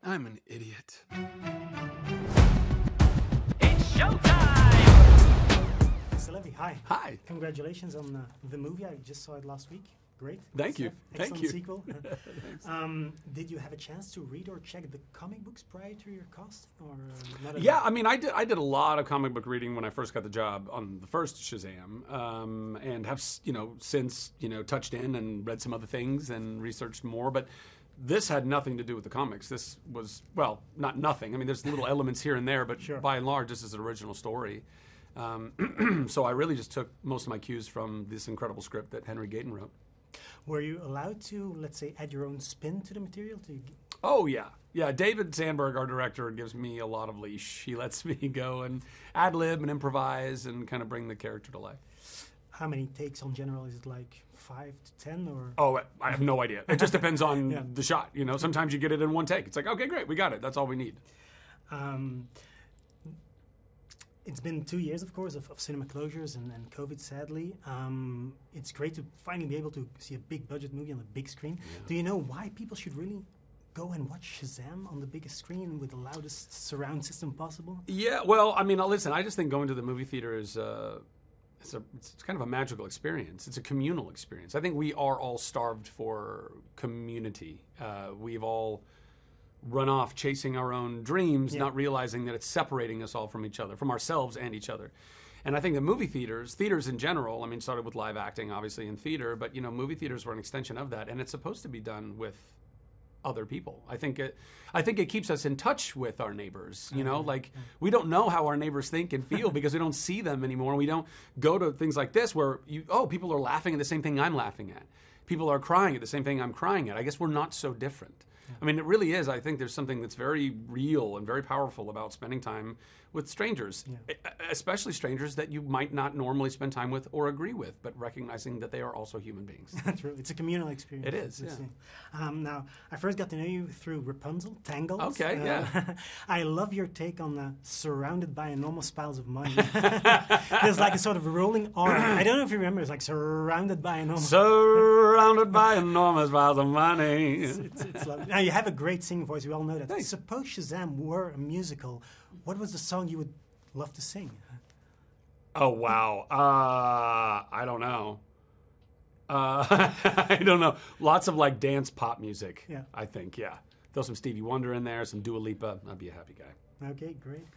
I'm an idiot. It's showtime! Mr. Levy, hi. Hi. Congratulations on the movie. I just saw it last week. Great. Thank you. Excellent Thank you. sequel. Did you have a chance to read or check the comic books prior to your casting, or not? Yeah, I mean, I did a lot of comic book reading when I first got the job on the first Shazam, and have since touched in and read some other things and researched more. But this had nothing to do with the comics. This was, well, not nothing. I mean, there's little elements here and there, but Sure. by and large, this is an original story. So I really just took most of my cues from this incredible script that Henry Gayton wrote. Were you allowed to, let's say, add your own spin to the material? Oh, yeah. Yeah, David Sandberg, our director, gives me a lot of leash. He lets me go and ad-lib and improvise and kind of bring the character to life. How many takes on general? Is it like 5 to 10 or? Oh, I have no idea. It just depends on Yeah. the shot. Sometimes you get it in one take. It's like, okay, great, we got it. That's all we need. It's been 2 years, of course, of cinema closures and COVID, sadly. It's great to finally be able to see a big budget movie on the big screen. Yeah. Do you know why people should really go and watch Shazam on the biggest screen with the loudest surround system possible? Yeah, well, I mean, listen, I just think going to the movie theater is it's kind of a magical experience. It's a communal experience. I think we are all starved for community. We've all run off chasing our own dreams, not realizing that it's separating us all from each other, from ourselves and each other. And I think that movie theaters in general, I mean, started with live acting, obviously, in theater, but, movie theaters were an extension of that, and it's supposed to be done with other people. I think it keeps us in touch with our neighbors, we don't know how our neighbors think and feel because we don't see them anymore. We don't go to things like this where, people are laughing at the same thing I'm laughing at. People are crying at the same thing I'm crying at. I guess we're not so different. I mean, it really is. I think there's something that's very real and very powerful about spending time with strangers, especially strangers that you might not normally spend time with or agree with, but recognizing that they are also human beings. True. It's a communal experience. It is, yeah. Now, I first got to know you through Rapunzel, Tangled. Okay, yeah. I love your take on surrounded by enormous piles of money. There's like a sort of rolling R. I don't know if you remember, it's like surrounded by enormous... Surrounded by enormous piles of money. It's lovely. Now, you have a great singing voice. We all know that. Thanks. Suppose Shazam were a musical. What was the song you would love to sing? Oh, wow. I don't know. I don't know. Lots of dance pop music, I think, yeah. Throw some Stevie Wonder in there, some Dua Lipa. I'd be a happy guy. Okay, great.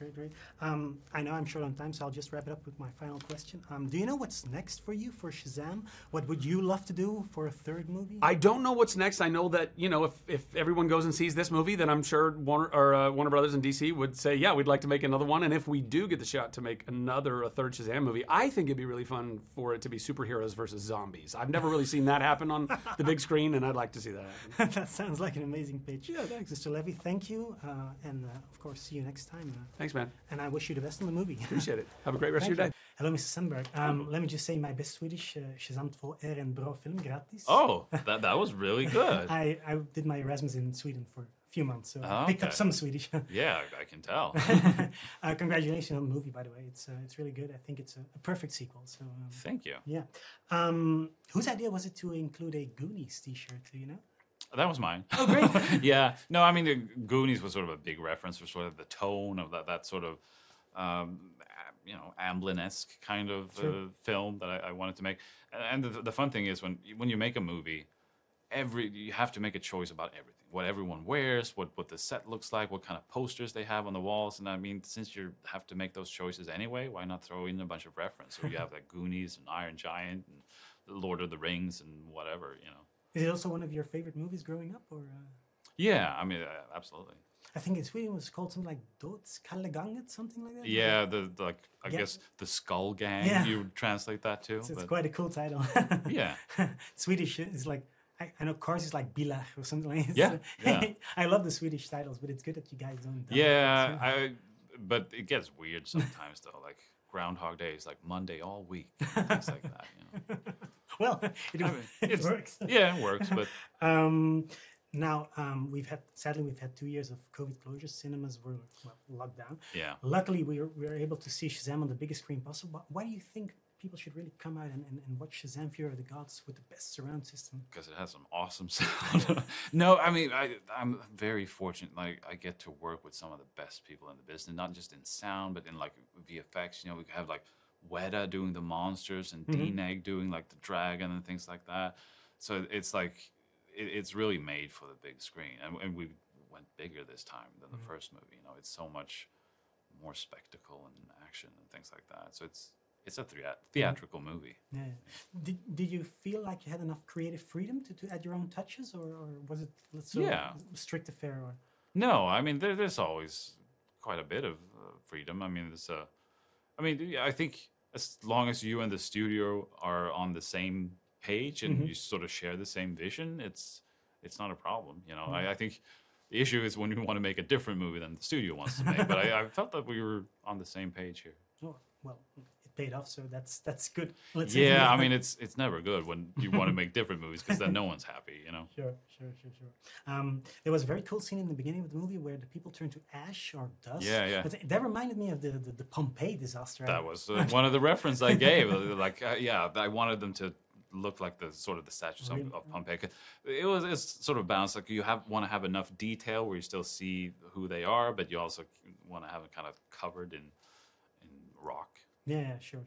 I know I'm short on time, so I'll just wrap it up with my final question. Do you know what's next for you for Shazam? What would you love to do for a third movie? I don't know what's next. I know that, if everyone goes and sees this movie, then I'm sure Warner Brothers in DC would say, yeah, we'd like to make another one. And if we do get the shot to make a third Shazam movie, I think it'd be really fun for it to be superheroes versus zombies. I've never really seen that happen on the big screen, and I'd like to see that happen. That sounds like an amazing pitch. Yeah, thanks. Mr. Levy, thank you. And of course, see you next time. Thanks, man. And I wish you the best in the movie. Appreciate it. Have a great rest of your day. Hello, Mr. Sandberg. Let me just say my best Swedish, Shazam 2 är en bra film, gratis. Oh, that was really good. I did my Erasmus in Sweden for a few months, so I picked up okay. some Swedish. Yeah, I can tell. Congratulations on the movie, by the way. It's really good. I think it's a perfect sequel. So Thank you. yeah. Whose idea was it to include a Goonies T-shirt? Do you know? That was mine. Oh, great. Yeah. No, I mean, the Goonies was sort of a big reference for sort of the tone of that sort of, Amblin-esque kind of film that I wanted to make. And the fun thing is when you make a movie, you have to make a choice about everything. What everyone wears, what the set looks like, what kind of posters they have on the walls. And I mean, since you have to make those choices anyway, why not throw in a bunch of reference? So you have Goonies and Iron Giant and The Lord of the Rings and whatever, Is it also one of your favorite movies growing up, or? Yeah, I mean, absolutely. I think in Sweden it was called something like Dödskalleganget, something like that. Yeah, I guess the Skull Gang. Yeah. You would translate that too. It's quite a cool title. Yeah. Swedish is like I know Cars is like Bilar or something like that. Yeah. I love the Swedish titles, but it's good that you guys don't. Yeah, but it gets weird sometimes though. Like Groundhog Day is like Monday all week, things like that. Well, it works. Yeah, it works. But now we've had 2 years of COVID closures. Cinemas were locked down. Yeah. Luckily, we were able to see Shazam on the biggest screen possible. But why do you think people should really come out and watch Shazam: Fury of the Gods with the best surround system? Because it has some awesome sound. No, I mean, I'm very fortunate. Like, I get to work with some of the best people in the business, not just in sound, but in like VFX. You know, we have like Weta doing the monsters and D-Neg doing like the dragon and things like that. So it's like, it's really made for the big screen. And we went bigger this time than the first movie. You know, it's so much more spectacle and action and things like that. So it's a theatrical movie. Yeah. Did you feel like you had enough creative freedom to add your own touches, or was it strict affair? Or? No, I mean there's always quite a bit of freedom. I mean I think as long as you and the studio are on the same page and you sort of share the same vision, it's not a problem. You know, I think the issue is when you want to make a different movie than the studio wants to make. But I felt that we were on the same page here. Oh, well, it paid off, so that's good. Yeah, I mean, it's never good when you want to make different movies because then no one's happy, you know? Sure. There was a very cool scene in the beginning of the movie where the people turn to ash or dust. Yeah. But that reminded me of the Pompeii disaster. That was one of the reference I gave. I wanted them to look like the statues of Pompeii. It's sort of balanced. Like you want to have enough detail where you still see who they are, but you also want to have it kind of covered in rock. Yeah, sure.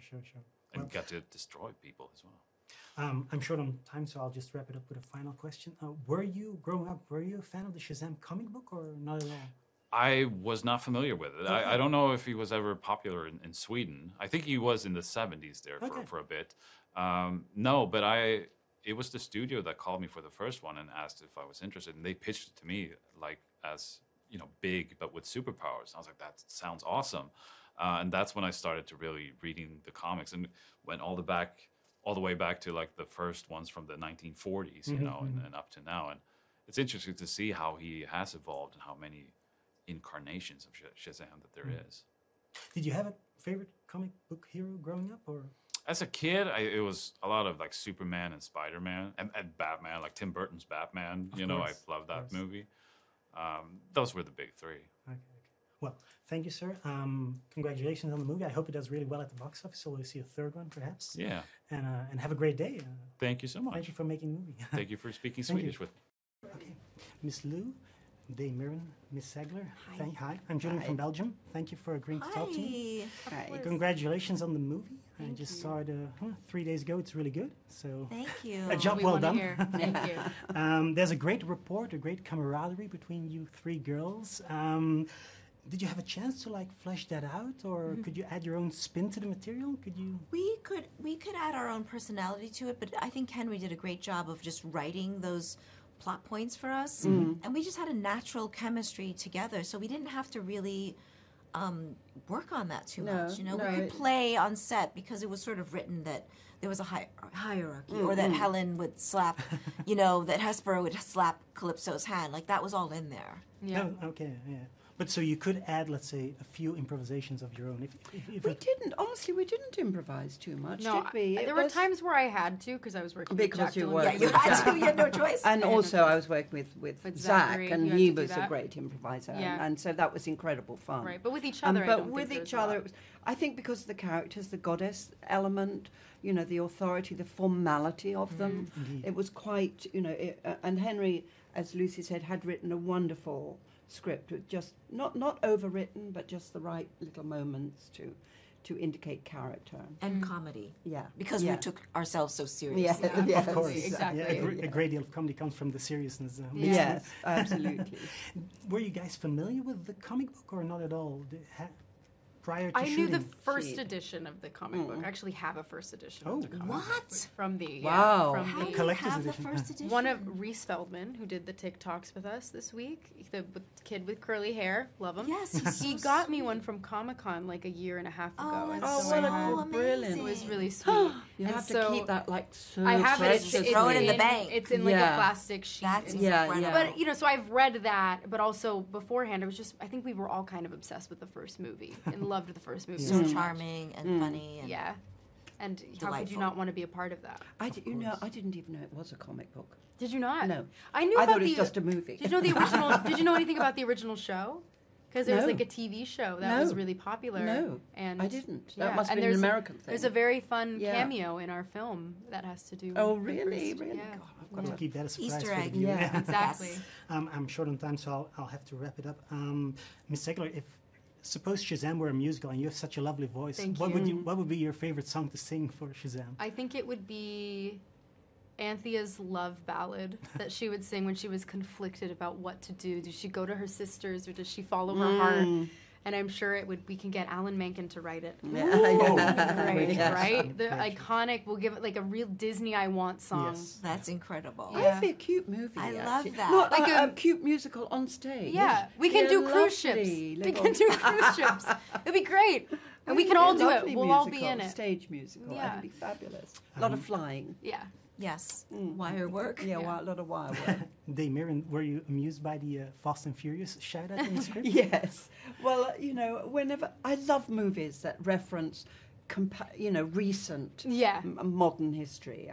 And get to destroy people as well. I'm short on time, so I'll just wrap it up with a final question. Were you a fan of the Shazam comic book or not at all? I was not familiar with it. Okay. I don't know if he was ever popular in Sweden. I think he was in the 70s there for a bit. No, but it was the studio that called me for the first one and asked if I was interested, and they pitched it to me like as, you know, big but with superpowers. I was like, that sounds awesome. And that's when I started to really reading the comics and went all the way back to like the first ones from the 1940s, you know, and up to now. And it's interesting to see how he has evolved and how many incarnations of Shazam that there is. Did you have a favorite comic book hero growing up, or? As a kid, it was a lot of like Superman and Spider-Man and Batman, like Tim Burton's Batman. You know, I love that movie. Those were the big three. Okay. Well, thank you, sir. Congratulations on the movie. I hope it does really well at the box office, so we'll see a third one, perhaps. Yeah. And have a great day. Thank you so much. Thank you for making the movie. Thank you for speaking Swedish with me. Okay. Miss Lou, Day Mirren, Miss Segler. Hi. I'm Julian from Belgium. Thank you for agreeing to talk to me. Hi. Congratulations on the movie. I just saw it 3 days ago. It's really good. So thank you. A job well done. Thank you. There's a great rapport, a great camaraderie between you three girls. Did you have a chance to like flesh that out, or could you add your own spin to the material? Could you? We could add our own personality to it, but I think Henry did a great job of just writing those plot points for us, and we just had a natural chemistry together, so we didn't have to really work on that too much. You know, we could play on set because it was sort of written that there was a hierarchy, or that Helen would slap, you know, that Hesper would slap Calypso's hand. Like that was all in there. Yeah. Oh, okay. Yeah. But so you could add, let's say, a few improvisations of your own. If we didn't. Honestly, we didn't improvise too much, no, did we? There were times where I had to because I was working with Jack. You were. Yeah, you had to. You had no choice. And also, I was working with Zach, and he was a that. great improviser, Yeah. and so that was incredible fun. Right, but with each other, but with each other, it was, I think because of the characters, the goddess element, you know, the authority, the formality of them, it was quite, you know, and Henry, as Lucy said, had written a wonderful script with just not overwritten, but just the right little moments to indicate character and comedy. Yeah, because we took ourselves so seriously. Yes. Of course, exactly. A great deal of comedy comes from the seriousness. Yes, absolutely. Were you guys familiar with the comic book or not at all? Prior to I shooting? knew the first edition of the comic book. I actually have a first edition of the comic book. What? From the How do you collector's have the edition. first edition? One of Reese Feldman, who did the TikToks with us this week, the kid with curly hair, love him. Yes, he got me one from Comic-Con like a year and a half ago. Oh, and that's so what I a had- cool, brilliant. It was really sweet. You And have to so keep that like so I have it. precious. Throw it in the bank. It's in like a Yeah. plastic sheet. That's and incredible. But you know, so I've read that, but also beforehand, I think we were all kind of obsessed with the first movie and loved the first movie. So much. charming and funny. And Yeah. And how could Delightful. you not want to be a part of that? I didn't even know it was a comic book. Did you not? No. I knew I about thought it the was just a movie. Did you know the original? Did you know anything about the original show? Because there's No. like a TV show that No. was really popular. No, and I didn't. Yeah. That must and be an there's American thing. There's a very fun Yeah. cameo in our film that has to do. Oh, with the really? first- Really? Yeah. God, I've got We'll to keep that a surprise Easter for the egg. viewer. Yeah. Exactly. Yes. I'm short on time, so I'll have to wrap it up. Ms. Segler, if suppose Shazam were a musical and you have such a lovely voice, Thank what you. would be your favorite song to sing for Shazam? I think it would be Anthea's love ballad that she would sing when she was conflicted about what to do. Does she go to her sisters or does she follow her heart? And I'm sure it would. We can get Alan Menken to write it. Yeah. Great, Yes. right? The iconic. We'll give it like a real Disney "I Want" song. Yes. That's incredible. Yeah. It'd be a cute movie. I love actually. that. Not Like like a a- cute musical on stage. Yeah, we can Be a do cruise ships. lovely We little- can do cruise ships. It'd be great, and we can all do it. Lovely We'll all be musical, in it. Stage musical. Yeah. That'd be fabulous. A lot of flying. Yeah. Yes. Wire work. Yeah, Yeah. a lot of wire work. Dame Mirren, were you amused by the Fast and Furious shout out in the script? Yes. Well, whenever I love movies that reference, recent, Yeah. modern history.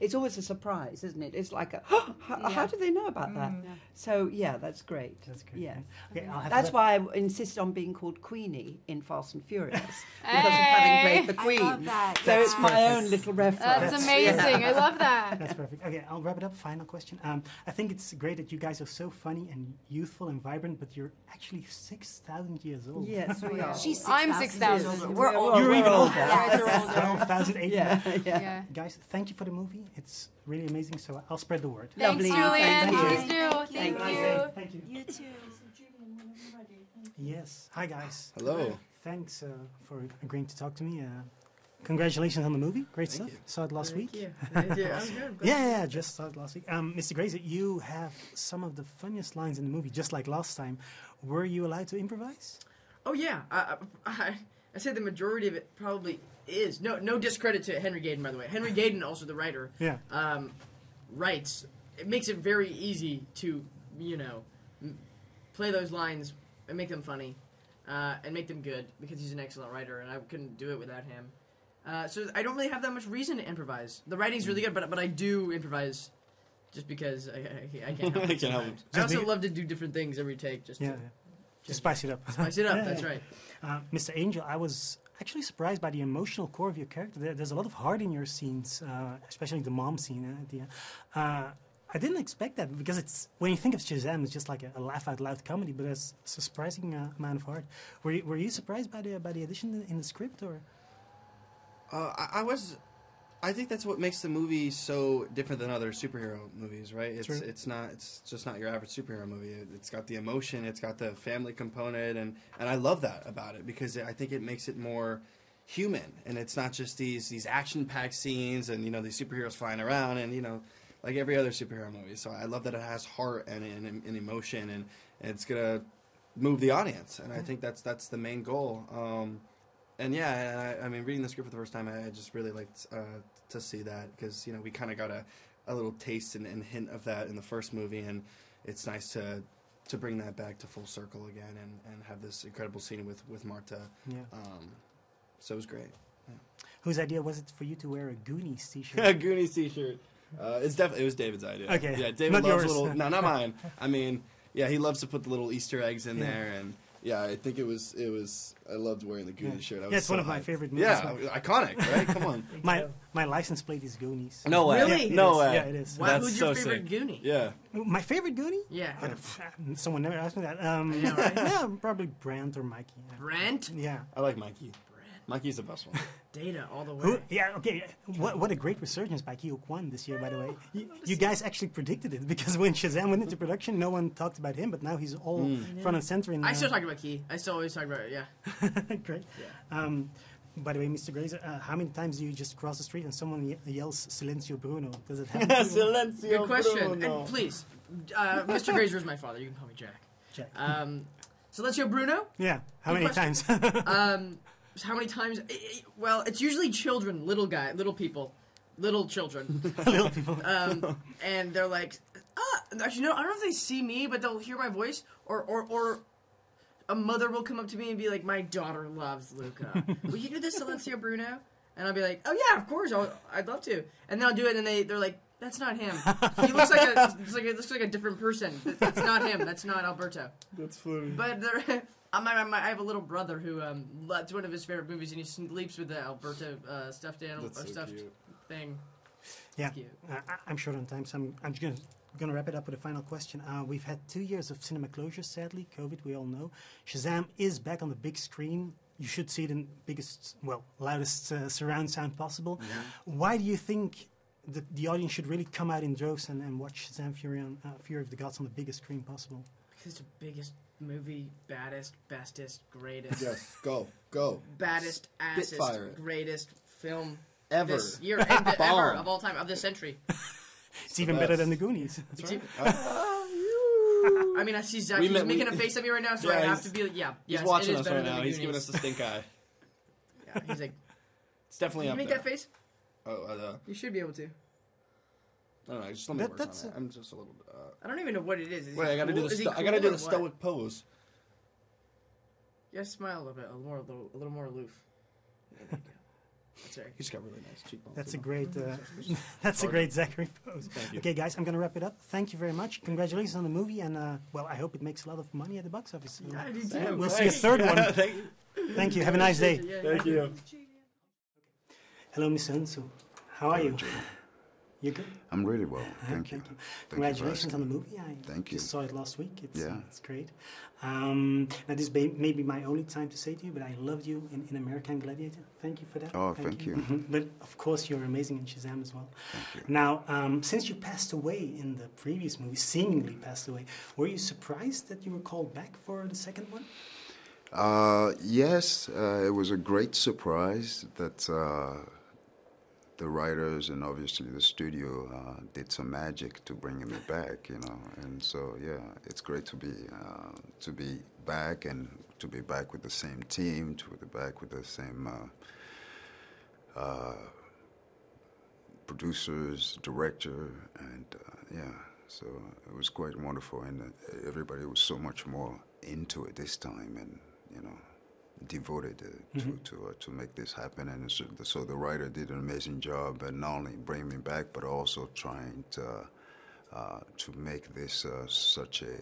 It's always a surprise, isn't it? It's like how Yeah. do they know about that? Yeah. So yeah, that's great. That's great. Yeah. Okay, I'll have That's to why I insisted on being called Queenie in Fast and Furious because of Hey! having played the I Queen. love that. So it's my Perfect. own little reference. That's amazing. I love that. That's perfect. Okay, I'll wrap it up. Final question. I think it's great that you guys are so funny and youthful and vibrant, but you're actually 6,000 years old. Yes, we are. She's I'm 6,000 6,000. years older. We're We're all- older. You're even we're older. older. Yes. You're older. 12,800. Yeah, yeah. Yeah. Guys, thank you for the movie. It's really amazing, so I'll spread the word. Thanks, Lovely. Julian. Thank you. Please do. Thank Thank you. you. Thank you. You too. Yes. Hi, guys. Hello. Thanks for agreeing to talk to me. Congratulations on the movie. Great stuff. you. Saw it last week. I'm good. Yeah, just saw it last week. Mr. Grazer, you have some of the funniest lines in the movie, just like last time. Were you allowed to improvise? Oh yeah, I say the majority of it probably is. No discredit to Henry Gayden, by the way. Henry Gayden, also the writer, Yeah. writes. It makes it very easy to play those lines and make them funny, and make them good because he's an excellent writer, and I couldn't do it without him. So I don't really have that much reason to improvise. The writing's really good, but I do improvise just because I can't help I it. can't help it. sometimes. I also be- love to do different things every take. Just Yeah. to To spice it up. spice it up. Yeah, That's yeah. right. Mr. Angel, I was actually surprised by the emotional core of your character. There's a lot of heart in your scenes, especially the mom scene at the end. I didn't expect that because it's when you think of Shazam, it's just like a laugh out loud comedy, but there's a surprising amount of heart. Were you surprised by the addition in the script, or? I was. I think that's what makes the movie so different than other superhero movies, right? True. It's just not your average superhero movie. It's got the emotion, it's got the family component, and I love that about it because I think it makes it more human, and it's not just these action-packed scenes and these superheroes flying around and like every other superhero movie. So I love that it has heart and emotion, and it's gonna move the audience, and I think that's the main goal. And yeah, I mean, reading the script for the first time, I just really liked to see that because we kind of got a little taste and hint of that in the first movie, and it's nice to bring that back to full circle again and have this incredible scene with Marta. Yeah. So it was great. Whose idea was it for you to wear a Goonies T-shirt? A Goonies T-shirt. It was David's idea. Okay. Yeah, David Not loves yours. little. No, not mine. I mean, yeah, he loves to put the little Easter eggs in Yeah. there, and yeah, I think it was. I loved wearing the Goonies shirt. I was Yeah, it's so one of my hyped. favorite movies. Yeah, iconic, right? Come on. My license plate is Goonies. No way. Really? No way. Yeah, it is. Wow, That's who's your so favorite sick. Goonie? Yeah. My favorite Goonie? Yeah. Someone never asked me that. know, right? Yeah, probably Brant or Mikey. Brent? Yeah. I like Mikey. Mikey's the best one. Data all the way. Who, yeah, okay. What a great resurgence by Ki Kwan this year, by the way. You guys actually predicted it because when Shazam went into production, no one talked about him, but now he's all front and center. In, I still talk about Key. I still always talk about it, yeah. Great. By the way, Mr. Grazer, how many times do you just cross the street and someone yells "Silencio Bruno"? Does it happen? to you? Silencio Good question. Bruno. And please, Mr. Grazer is my father. You can call me Jack. Jack. Silencio Bruno? Yeah. How Good many question. times? How many times? Well, it's usually children, little people, little children. Little people. And they're like, actually, no, I don't know if they see me, but they'll hear my voice, or a mother will come up to me and be like, my daughter loves Luca. Will you do this, Silencio Bruno? And I'll be like, oh yeah, of course, I'd love to. And then I'll do it, and they're like, That's not him. He looks like a different person. That's not him. That's not Alberto. That's funny. But I have a little brother who that's one of his favorite movies, and he sleeps with the Alberto stuffed animal That's or so stuffed cute. thing. Yeah, Cute. I'm short on time, so I'm just going to wrap it up with a final question. We've had 2 years of cinema closure, sadly. COVID, we all know. Shazam is back on the big screen. You should see it in biggest, loudest surround sound possible. Yeah. Why do you think the audience should really come out in droves and watch Shazam Fury of the Gods on the biggest screen possible? Because it's the biggest movie, baddest, bestest, greatest. Yes, go. Baddest, assest, Spitfire it. greatest film Ever. this year, ever Bomb. of all time, of this century. It's even better than the Goonies. That's It's right. I mean, I see Zach. We He's met- making we- a face at me right now, so Yeah, I have he's- to be like, yeah. He's yes, watching it is us better right than now. the He's giving us Goonies. the stink eye. Yeah, he's like, It's definitely can you up make there. that face? Oh, You should be able to. I don't know. Just let me work on that's it. I'm just a little. I don't even know what it is. Is Wait, he I gotta cool? do the. Is he I gotta cool do or the what? stoic pose. Yeah, smile a little bit, a little more aloof. Yeah, there you go. That's right. He's got really nice cheekbones. That's a you know. great, that's a great Zachary pose. Thank you. Okay, guys, I'm going to wrap it up. Thank you very much. Congratulations on the movie, and I hope it makes a lot of money at the box office. Yeah, I do too. We'll see a third one. Thank you. Thank you. Have a nice day. Yeah, Thank you. Hello, Miss Sunsu. How are you? You good? I'm really well, thank you. Thank you for Congratulations on asking. the movie. I Thank you. just saw it last week. Yeah. It's great. Now, this may be my only time to say to you, but I loved you in American Gladiator. Thank you for that. Oh, thank you. But of course, you're amazing in Shazam as well. Thank you. Now, since you passed away in the previous movie, seemingly passed away, were you surprised that you were called back for the second one? Yes, it was a great surprise that the writers and obviously the studio did some magic to bring me back, you know. And so, yeah, it's great to be back and to be back with the same team, to be back with the same producers, director, and yeah. So it was quite wonderful, and everybody was so much more into it this time, and you know, devoted to make this happen. And so the writer did an amazing job, and not only bring me back, but also trying to make this such a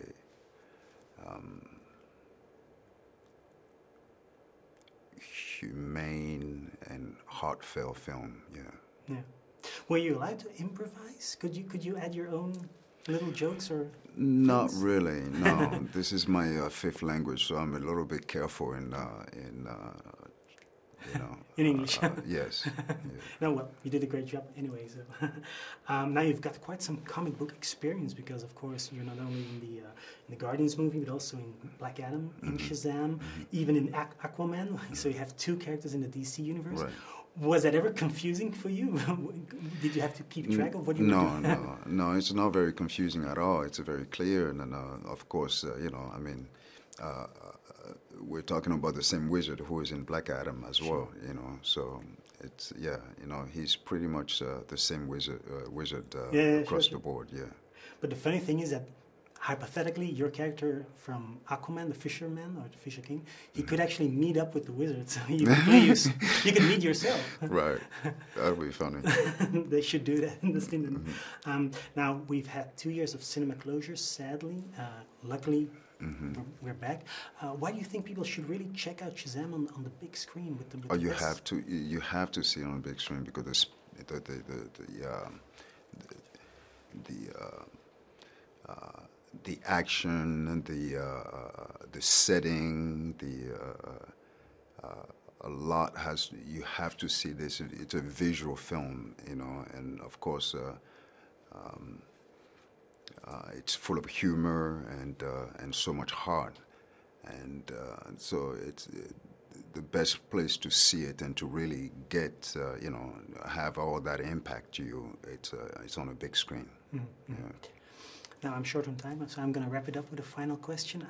humane and heartfelt film. Yeah. Yeah. Were you allowed to improvise? Could you add your own little jokes or? Not things? really. No, this is my fifth language, so I'm a little bit careful in you know. In English. Yes. Yeah. No, well, you did a great job anyway. So now you've got quite some comic book experience because, of course, you're not only in the Guardians movie, but also in Black Adam, in Shazam, even in Aquaman. So you have two characters in the DC universe. Right. Was that ever confusing for you? Did you have to keep track of what you were doing? No, it's not very confusing at all. It's very clear, and of course, you know, I mean, we're talking about the same wizard who is in Black Adam as well, you know. So it's you know, he's pretty much the same wizard across the board, yeah. But the funny thing is that hypothetically, your character from Aquaman, the Fisherman or the Fisher King, he could actually meet up with the wizard. So you could meet yourself. Right, that would be funny. They should do that in the cinema. Now, we've had 2 years of cinema closures, sadly. Luckily, we're back. Why do you think people should really check out Shazam on the big screen with the? With Oh, the you best- have to. You have to see it on the big screen because the action and the setting, a lot has. You have to see this. It's a visual film, you know, and of course. It's full of humor and so much heart, and so it's the best place to see it and to really get you know, have all that impact to you. It's on a big screen. Yeah. Now, I'm short on time, so I'm going to wrap it up with a final question.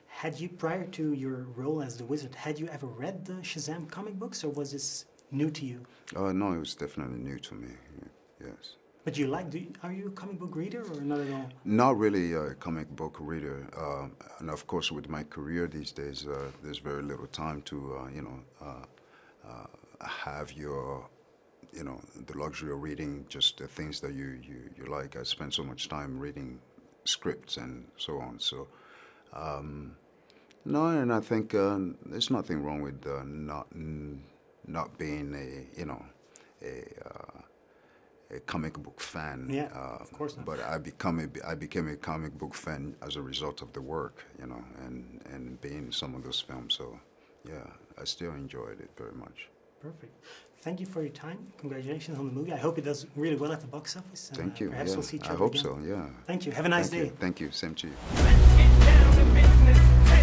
Had you, prior to your role as the wizard, had you ever read the Shazam comic books, or was this new to you? No, it was definitely new to me. Yes. But are you a comic book reader or not at all? Not really a comic book reader, and of course, with my career these days, there's very little time to, you know, have your you know, the luxury of reading just the things that you like. I spend so much time reading scripts and so on. So, no, and I think there's nothing wrong with not being a comic book fan. Yeah, of course not. But I became a comic book fan as a result of the work, you know, and being in some of those films. So, yeah, I still enjoyed it very much. Perfect. Thank you for your time. Congratulations on the movie. I hope it does really well at the box office. Thank you. Perhaps Yeah, we'll see each I other hope again. so. Yeah. Thank you. Have a nice day. Thank you. Same to you. Let's get down to business.